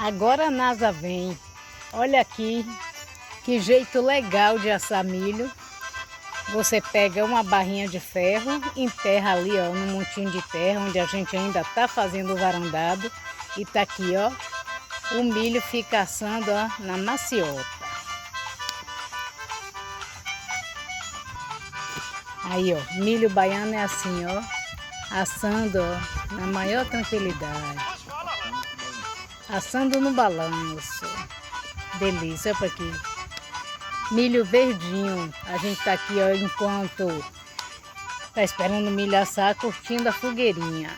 Agora a NASA vem. Olha aqui que jeito legal de assar milho. Você pega uma barrinha de ferro, enterra ali, ó, num montinho de terra, onde a gente ainda tá fazendo o varandado. E tá aqui, ó, o milho fica assando, ó, na maciota. Aí, ó, milho baiano é assim, ó, assando, ó, na maior tranquilidade. Assando no balanço. Delícia, olha aqui. Milho verdinho. A gente tá aqui, ó, enquanto tá esperando o milho assar, curtindo a fogueirinha.